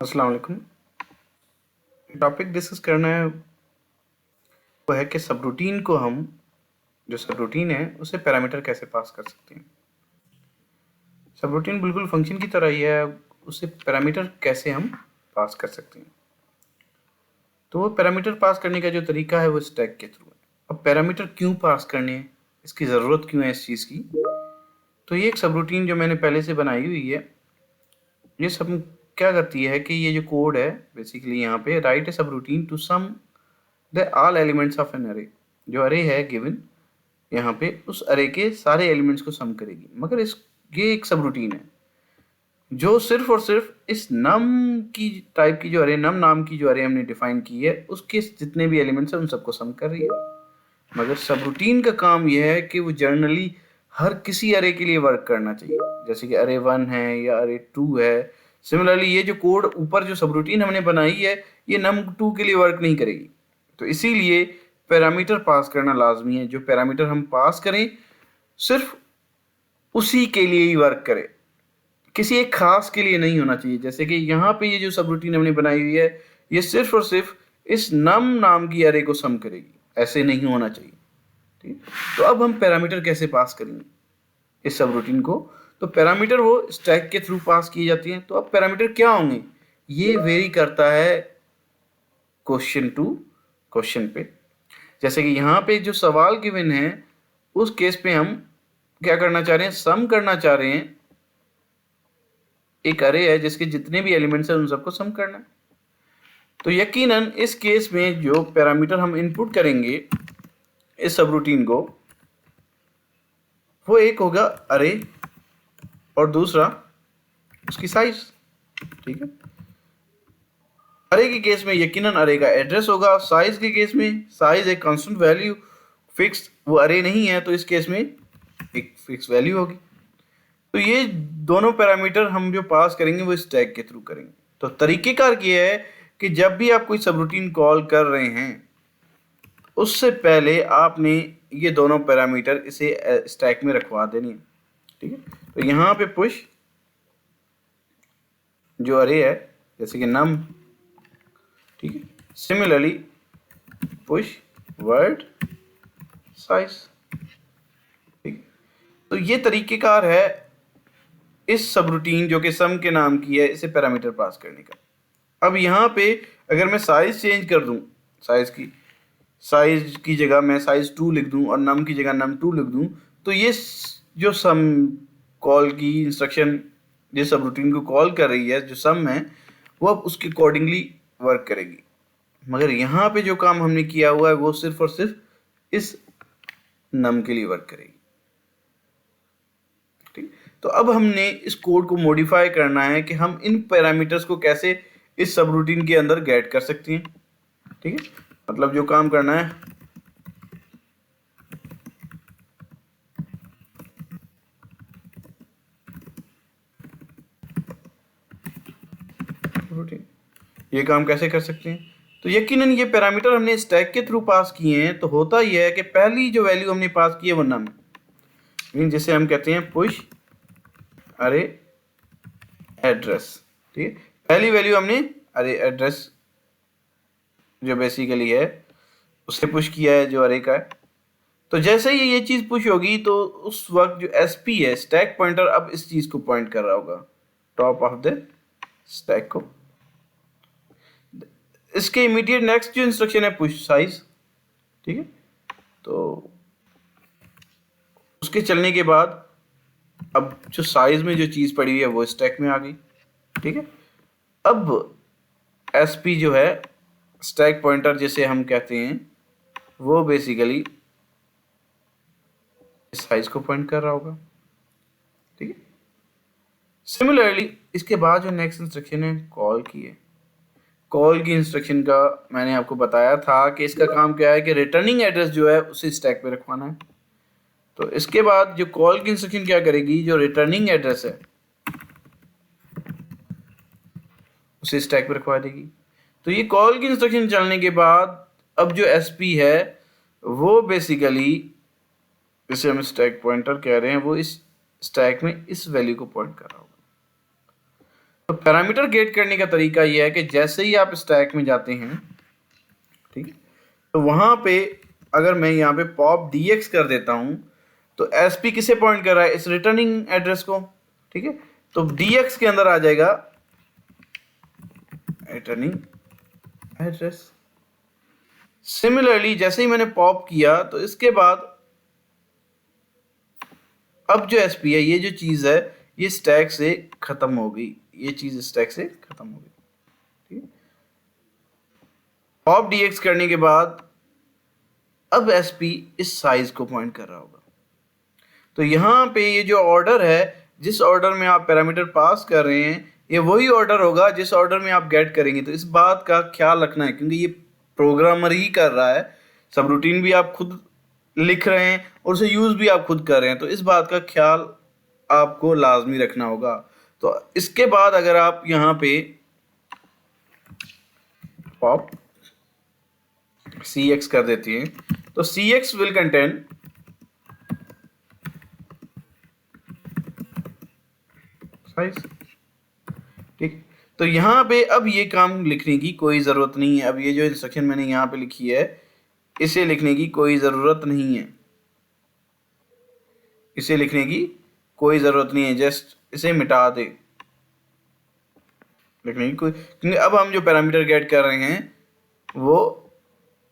अस्सलाम वालेकुम। Topic discuss करना है वो है कि सबरूटीन को हम जो सबरूटीन है उसे पैरामीटर कैसे पास कर सकते हैं। सबरूटीन बिल्कुल फंक्शन की तरह ही है, उसे पैरामीटर कैसे हम पास कर सकते हैं। तो वो पैरामीटर पास करने का जो तरीका है वो स्टैक के थ्रू है। अब पैरामीटर क्यों पास करने हैं, इसकी ज़रूरत क्यों है इस चीज़ की, तो ये एक सबरूटीन जो मैंने पहले से बनाई हुई है, ये सब क्या करती है कि ये जो कोड है बेसिकली यहाँ पे write a subroutine to sum the all elements of an array. जो अरे है गिवन, यहाँ पे उस अरे के सारे एलिमेंट्स को सम करेगी। मगर इस ये एक सब रूटीन है जो सिर्फ और सिर्फ इस नम की टाइप की जो अरे, नम नाम की जो अरे हमने डिफाइन की है उसके जितने भी एलिमेंट्स हैं उन सबको सम कर रही है। मगर सब रूटीन का काम यह है कि वो जनरली हर किसी अरे के लिए वर्क करना चाहिए, जैसे कि अरे 1 है या अरे 2 है। सिमिलरली ये जो कोड ऊपर जो सब रूटीन हमने बनाई है ये num2 के लिए वर्क नहीं करेगी। तो इसीलिए पैरामीटर पास करना लाजमी है। जो पैरामीटर हम पास करें सिर्फ उसी के लिए ही वर्क करे, किसी एक खास के लिए नहीं होना चाहिए। जैसे कि यहाँ पे ये जो सब रूटीन हमने बनाई हुई है ये सिर्फ और सिर्फ इस नम नाम की अरे को सम करेगी, ऐसे नहीं होना चाहिए। ठीक, तो अब हम पैरामीटर कैसे पास करेंगे इस सब रूटीन को। तो पैरामीटर वो स्टैक के थ्रू पास किए जाती हैं। तो अब पैरामीटर क्या होंगे ये वेरी करता है क्वेश्चन टू क्वेश्चन पे। जैसे कि यहाँ पे जो सवाल गिवन है उस केस पे हम क्या करना चाह रहे हैं, सम करना चाह रहे हैं। एक अरे है जिसके जितने भी एलिमेंट्स हैं उन सबको सम करना है। तो यकीनन इस केस में जो पैरामीटर हम इनपुट करेंगे इस सब रूटीन को, वो एक होगा अरे और दूसरा उसकी साइज। ठीक है, अरे के केस में यकीनन अरे का एड्रेस होगा, साइज के केस में साइज एक कांस्टेंट वैल्यू फिक्स, वो अरे नहीं है तो इस केस में एक फिक्स वैल्यू होगी। तो ये दोनों पैरामीटर हम जो पास करेंगे वो स्टैक के थ्रू करेंगे। तो तरीकेकार ये है कि जब भी आप कोई सबरूटीन कॉल कर रहे हैं उससे पहले आपने ये दोनों पैरामीटर इसे स्टैक में रखवा देनी है। ठीक है, तो यहाँ पे पुश जो अरे है जैसे कि नम, ठीक है, सिमिलरली पुश वर्ड साइज। ठीक, तो ये तरीकेकार है इस सबरूटीन जो कि सम के नाम की है इसे पैरामीटर पास करने का। अब यहाँ पे अगर मैं साइज चेंज कर दूं, साइज की जगह मैं साइज 2 लिख दूं और नम की जगह num2 लिख दूं, तो ये जो सम कॉल की इंस्ट्रक्शन जिस सबरूटीन को कॉल कर रही है जो सम है वो अब उसके अकॉर्डिंगली वर्क करेगी। मगर यहाँ पे जो काम हमने किया हुआ है वो सिर्फ और सिर्फ इस नम के लिए वर्क करेगी। ठीक, तो अब हमने इस कोड को मॉडिफाई करना है कि हम इन पैरामीटर्स को कैसे इस सबरूटीन के अंदर गेट कर सकते हैं। ठीक है, मतलब जो काम करना है रूटीन, ये काम कैसे कर सकते हैं। तो यकीनन ये पैरामीटर हमने स्टैक के थ्रू पास किए हैं। तो होता यह है कि पहली जो वैल्यू हमने पास की है वो नम है, जिसे हम कहते हैं पुश अरे एड्रेस। ठीक है, पहली वैल्यू हमने अरे एड्रेस जो बेसिकली है उसे पुश किया है जो अरे का है। तो जैसे ही ये चीज पुश होगी तो उस वक्त जो एसपी है स्टैक पॉइंटर अब इस चीज को पॉइंट कर रहा होगा, टॉप ऑफ द स्टैक को। इसके इमीडिएट नेक्स्ट जो इंस्ट्रक्शन है पुश साइज। ठीक है, तो उसके चलने के बाद अब जो साइज में जो चीज पड़ी हुई है वो स्टैक में आ गई। ठीक है, अब एसपी जो है स्टैक पॉइंटर जिसे हम कहते हैं वो बेसिकली साइज को पॉइंट कर रहा होगा। ठीक है, सिमिलरली इसके बाद जो नेक्स्ट इंस्ट्रक्शन है कॉल की है। कॉल की इंस्ट्रक्शन का मैंने आपको बताया था कि इसका काम क्या है कि रिटर्निंग एड्रेस जो है उसे स्टैक पे रखवाना है। तो इसके बाद जो कॉल की इंस्ट्रक्शन क्या करेगी, जो रिटर्निंग एड्रेस है उसे स्टैक पे रखवा देगी। तो ये कॉल की इंस्ट्रक्शन चलने के बाद अब जो एसपी है वो बेसिकली जिसे हम स्टैक पॉइंटर कह रहे हैं वो इस स्टैक में इस वैल्यू को पॉइंट कर रहा होगा। तो पैरामीटर गेट करने का तरीका यह है कि जैसे ही आप स्टैक में जाते हैं, ठीक है, तो वहां पे अगर मैं यहाँ पे पॉप dx कर देता हूं तो sp किसे पॉइंट कर रहा है? इस रिटर्निंग एड्रेस को, ठीक है। तो dx के अंदर आ जाएगा रिटर्निंग एड्रेस। सिमिलरली जैसे ही मैंने पॉप किया तो इसके बाद अब जो sp है, ये जो चीज है, ये स्टैक से खत्म हो गई, ये चीज स्टैक से खत्म हो गई, ठीक है। पॉप dx करने के बाद अब sp इस साइज को पॉइंट कर रहा होगा। तो यहाँ पे ये जो ऑर्डर है, जिस ऑर्डर में आप पैरामीटर पास कर रहे हैं, ये वही ऑर्डर होगा जिस ऑर्डर में आप गेट करेंगे। तो इस बात का ख्याल रखना है, क्योंकि ये प्रोग्रामर ही कर रहा है, सब रूटीन भी आप खुद लिख रहे हैं और उसे यूज भी आप खुद कर रहे हैं। तो इस बात का ख्याल आपको लाजमी रखना होगा। तो इसके बाद अगर आप यहाँ पे पॉप cx कर देती हैं तो cx विल कंटेन साइज, ठीक। तो यहाँ पे अब ये काम लिखने की कोई ज़रूरत नहीं है। अब ये जो इंस्ट्रक्शन मैंने यहाँ पे लिखी है, इसे लिखने की कोई ज़रूरत नहीं है, इसे लिखने की कोई ज़रूरत नहीं है, जस्ट इसे मिटा दे, लिखने की कोई, क्योंकि अब हम जो पैरामीटर गेट कर रहे हैं वो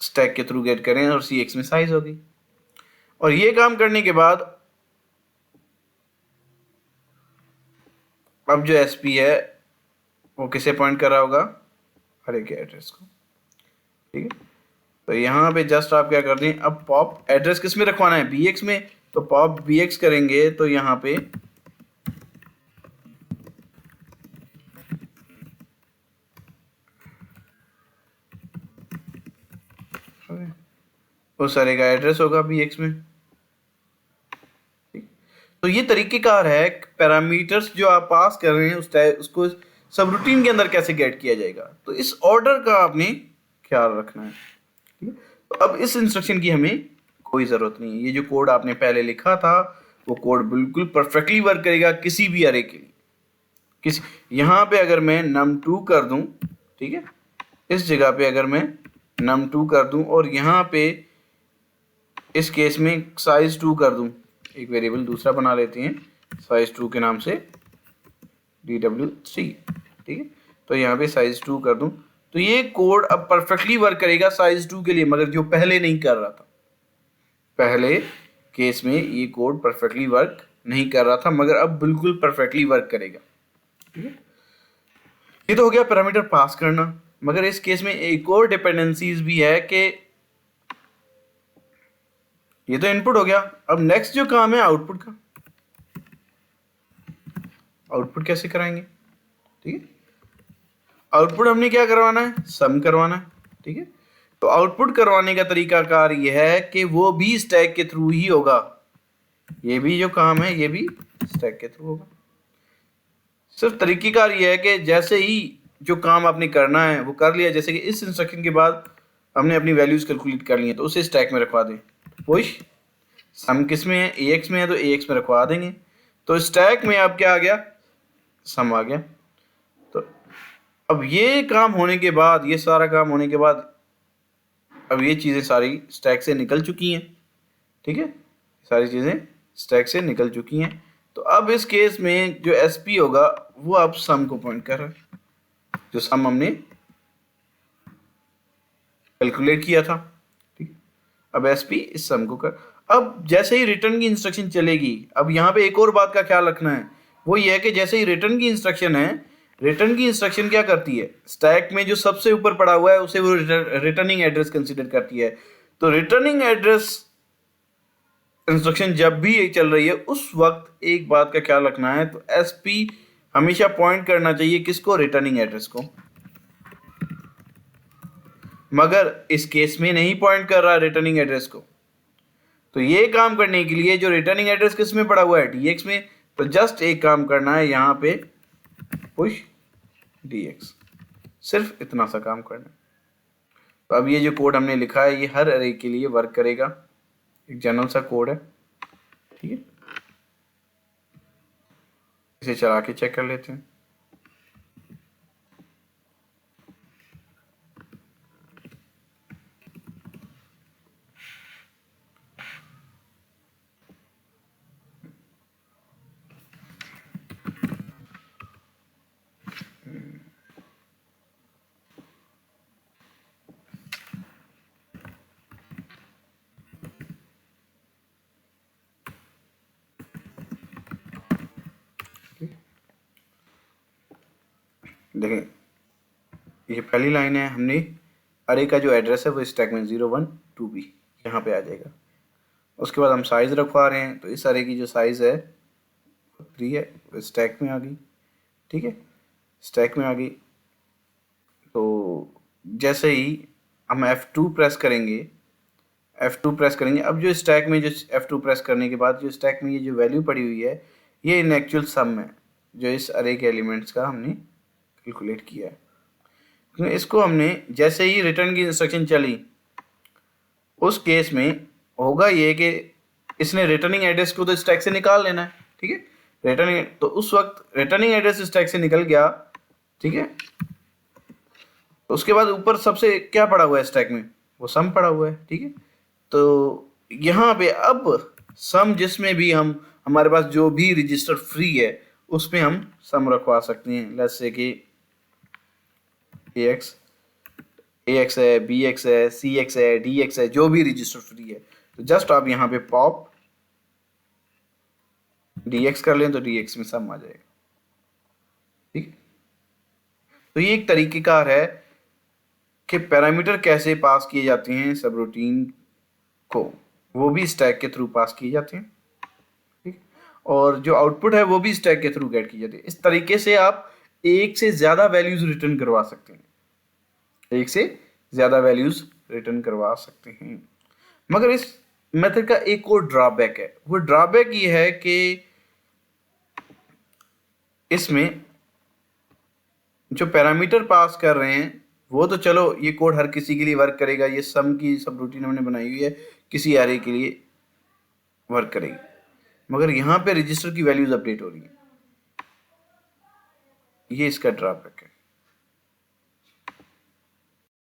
स्टैक के थ्रू गेट करें और cx में साइज होगी। और ये काम करने के बाद अब जो sp है वो किसे पॉइंट कर रहा होगा? अरे के एड्रेस को, ठीक है। तो यहाँ पे जस्ट आप क्या कर दें, अब पॉप एड्रेस किस में रखवाना है? bx में। तो पॉप bx करेंगे तो यहाँ पे उस अरे का एड्रेस होगा bx में, ठीक। तो ये तरीकेकार है पैरामीटर्स जो आप पास कर रहे हैं उसको सब रूटीन के अंदर कैसे गेट किया जाएगा। तो इस ऑर्डर का आपने ख्याल रखना है, ठीक है। तो अब इस इंस्ट्रक्शन की हमें कोई ज़रूरत नहीं है। ये जो कोड आपने पहले लिखा था वो कोड बिल्कुल परफेक्टली वर्क करेगा किसी भी अरे के लिए। यहाँ पे अगर मैं num2 कर दूं, ठीक है, इस जगह पे अगर मैं num2 कर दूं और यहाँ पे इस केस में size2 कर दूं, एक वेरिएबल दूसरा बना लेते हैं size2 के नाम से dw3, ठीक है। तो यहाँ पे size2 कर दूं तो ये कोड अब परफेक्टली वर्क करेगा size2 के लिए, मगर जो पहले नहीं कर रहा था, पहले केस में ये कोड परफेक्टली वर्क नहीं कर रहा था, मगर अब बिल्कुल परफेक्टली वर्क करेगा, ठीक है। ये तो हो गया पैरामीटर पास करना। मगर इस केस में एक और डिपेंडेंसीज भी है कि ये तो इनपुट हो गया, अब नेक्स्ट जो काम है आउटपुट का। आउटपुट कैसे कराएंगे? ठीक है, आउटपुट हमने क्या करवाना है? सम करवाना है, ठीक है। तो आउटपुट करवाने का तरीकाकार ये है कि वो भी स्टैक के थ्रू ही होगा। ये भी जो काम है ये भी स्टैक के थ्रू होगा। सिर्फ तरीकेकार ये है कि जैसे ही जो काम आपने करना है वो कर लिया, जैसे कि इस इंस्ट्रक्शन के बाद हमने अपनी वैल्यूज कैलकुलेट कर ली हैं तो उसे स्टैक में रखवा दें। पुश सम किस में है? ax में है तो ax में रखवा देंगे। तो स्टैक में अब क्या आ गया? सम आ गया। तो अब ये काम होने के बाद, ये सारा काम होने के बाद अब ये चीज़ें सारी स्टैक से निकल चुकी हैं, ठीक है, सारी चीज़ें स्टैक से निकल चुकी हैं। तो अब इस केस में जो sp होगा वो अब सम को पॉइंट कर रहा है, जो सम हमने कैलकुलेट किया था, ठीक। अब sp इस सम को कर, अब जैसे ही रिटर्न की इंस्ट्रक्शन चलेगी, अब यहाँ पे एक और बात का ख्याल रखना है, वो ये है कि जैसे ही रिटर्न की इंस्ट्रक्शन है, रिटर्न की इंस्ट्रक्शन क्या करती है? स्टैक में जो सबसे ऊपर पड़ा हुआ है उसे वो रिटर्निंग एड्रेस कंसीडर करती है। तो रिटर्निंग एड्रेस इंस्ट्रक्शन जब भी चल रही है उस वक्त एक बात का ख्याल रखना है, तो sp हमेशा पॉइंट करना चाहिए किसको? रिटर्निंग एड्रेस को। मगर इस केस में नहीं पॉइंट कर रहा रिटर्निंग एड्रेस को। तो ये काम करने के लिए जो रिटर्निंग एड्रेस किस में पड़ा हुआ है? dx में। तो जस्ट एक काम करना है, यहाँ पे पुश dx, सिर्फ इतना सा काम करना है। तो अब ये जो कोड हमने लिखा है ये हर अरे के लिए वर्क करेगा, एक जनरल सा कोड है, ठीक है। इसे चला के चेक कर लेते हैं। देखें, ये पहली लाइन है, हमने अरे का जो एड्रेस है वो स्टैक में 012B यहाँ पे आ जाएगा। उसके बाद हम साइज़ रखवा रहे हैं, तो इस अरे की जो साइज़ है 3 है, वो स्टैक में आ गई। ठीक है, स्टैक में आ गई। तो जैसे ही हम F2 प्रेस करेंगे, F2 प्रेस करेंगे, अब जो स्टैक में जो F2 प्रेस करने के बाद जो स्टैक में ये जो वैल्यू पड़ी हुई है, ये इन एक्चुअल सम है जो इस अरे के एलिमेंट्स का हमने कैलकुलेट किया है। तो इसको हमने जैसे ही रिटर्न की इंस्ट्रक्शन चली, उस केस में होगा ये कि इसने रिटर्निंग एड्रेस को तो स्टैक से निकाल लेना है। ठीक है, रिटर्निंग, तो उस वक्त रिटर्निंग एड्रेस स्टैक से निकल गया। ठीक है, तो उसके बाद ऊपर सबसे क्या पड़ा हुआ है स्टैक में, वो सम पड़ा हुआ है। ठीक है, तो यहाँ पे अब सम जिसमें भी हम, हमारे पास जो भी रजिस्टर फ्री है उसमें हम सम रखवा सकते हैं। लेट्स से कि AX है, BX है, CX है, DX है, जो भी रजिस्टर फ्री है, तो जस्ट आप यहाँ पे पॉप DX कर लें तो DX में सम आ जाएगा। ठीक है, तो ये एक तरीकेकार है कि पैरामीटर कैसे पास किए जाते हैं सब रूटीन को, वो भी स्टैक के थ्रू पास किए जाते हैं। ठीक, और जो आउटपुट है वो भी स्टैक के थ्रू गेट की जाती है। इस तरीके से आप एक से ज्यादा वैल्यूज रिटर्न करवा सकते हैं, एक से ज्यादा वैल्यूज रिटर्न करवा सकते हैं। मगर इस मेथड का एक और ड्रॉबैक है। वो ड्रॉबैक ये है कि इसमें जो पैरामीटर पास कर रहे हैं वो तो चलो ये कोड हर किसी के लिए वर्क करेगा, ये सम की सब रूटीन हमने बनाई हुई है, किसी एरे के लिए वर्क करेगी, मगर यहाँ पे रजिस्टर की वैल्यूज अपडेट हो रही है, ये इसका ड्रॉबैक है।